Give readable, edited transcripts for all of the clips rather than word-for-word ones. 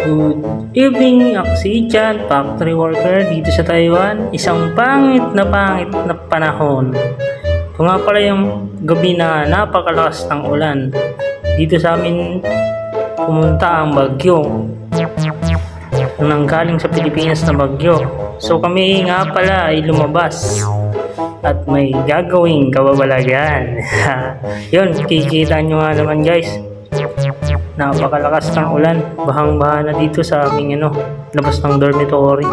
Good evening, ako si Ichan, factory worker dito sa Taiwan. Isang pangit na panahon. Ito nga pala yung gabi na napakalakas ng ulan. Dito sa amin pumunta ang bagyo. Nanggaling sa Pilipinas na bagyo. So kami nga pala ay lumabas at may gagawing kababalagan. Yun, kikita nyo nga naman guys. Napakalakas ng ulan, bahang-baha na dito sa aming labas ng dormitory.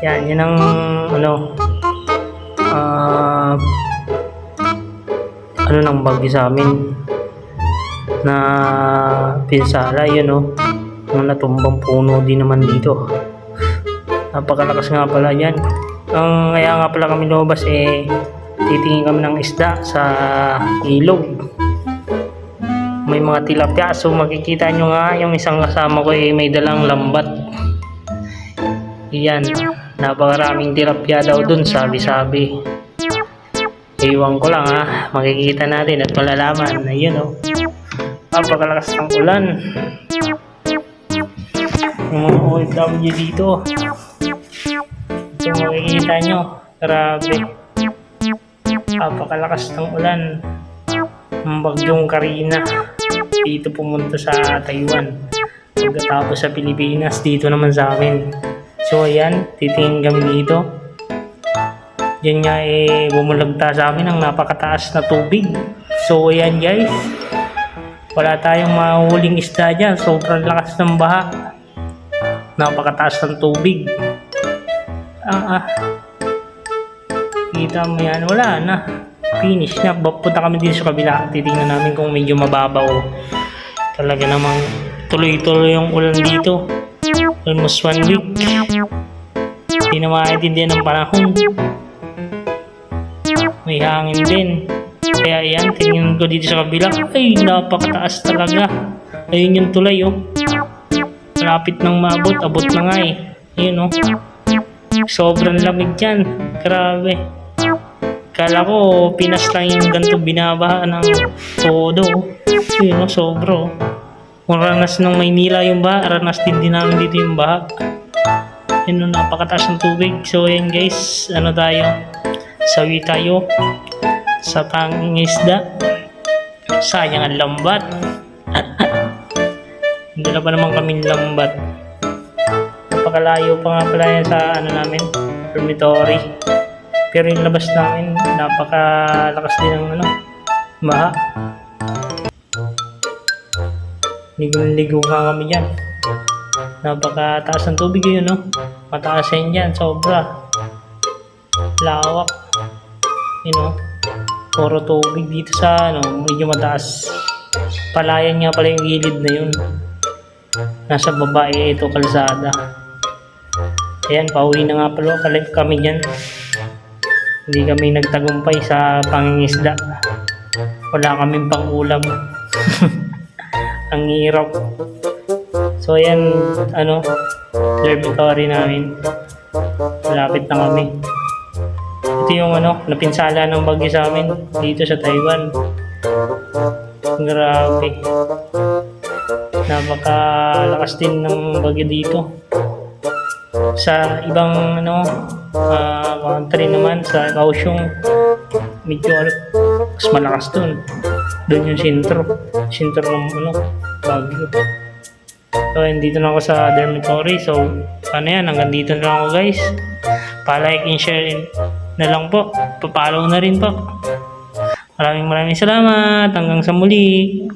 Yan ang ng bagyo sa amin na pinsala, mga natumbang puno din naman dito. Napakalakas nga pala yan. Kaya nga pala kami lumabas titingin kami ng isda sa ilog. May mga tilapia, so makikita nyo nga yung isang kasama ko may dalang lambat. Yan, napakaraming tilapia daw dun, sabi-sabi. Iwan ko lang makikita natin at malalaman. Ayun napakalakas ng ulan. Yung mga OFW dito, ito makikita nyo, grabe, napakalakas ng ulan. Ang bagyong Karina dito pumunta sa Taiwan, pagkatapos sa Pilipinas dito naman sa amin. So ayan, titingin kami dito. Diyan nga bumulagta sa amin ang napakataas na tubig. So ayan guys, wala tayong mahuling isda dyan, sobrang lakas ng baha, napakataas ng tubig. Kita mo yan, wala na, finish na. Punta kami dito sa kabila, titingnan namin kung medyo mababaw. Talaga namang tuloy-tuloy yung ulan dito, almost 1 week. Hindi na maintindihan ng panahon, may hangin din. Kaya yan, tingin ko dito sa kabila, ay napakataas talaga. Ayun yung tulay malapit nang maabot, abot na nga ayun sobrang lamig dyan, grabe. Kala ko Pinas lang yung ganito binabaha ng todo. Sobro. Kung ranas ng Maynila yung baha, ranas din namin dito yung baha. Napakataas ng tubig. So ayan guys, sawi tayo sa pangingisda. Sayang ang lambat. Dala pa naman kaming lambat. Napakalayo pa nga pala yan sa namin, dormitory. Pero yung labas namin, napakalakas din ng baha. Ligo nga kami dyan. Napakataas ng tubig mataas yan dyan, sobra. Lawak. Puro tubig dito sa medyo mataas. Palayan nga pala yung gilid na yun. Nasa baba ito kalsada. Ayan, pauwi na nga pala kami dyan. Hindi kami nagtagumpay sa pangingisda. Wala kaming pang-ulam. Ang hirap. So ayan, dormitory namin. Malapit na kami. Ito yung napinsala ng bagyo sa amin dito sa Taiwan. Grabe. Napakalakas din ng bagyo dito. Sa ibang country naman, sa Kaohsiung, medyo mas malakas doon yung sentro ng bagyo. So dito na ako sa dormitory. So hanggang dito na lang ako guys. Pa-like and share na lang po, pa-follow na rin po. Maraming salamat, hanggang sa muli.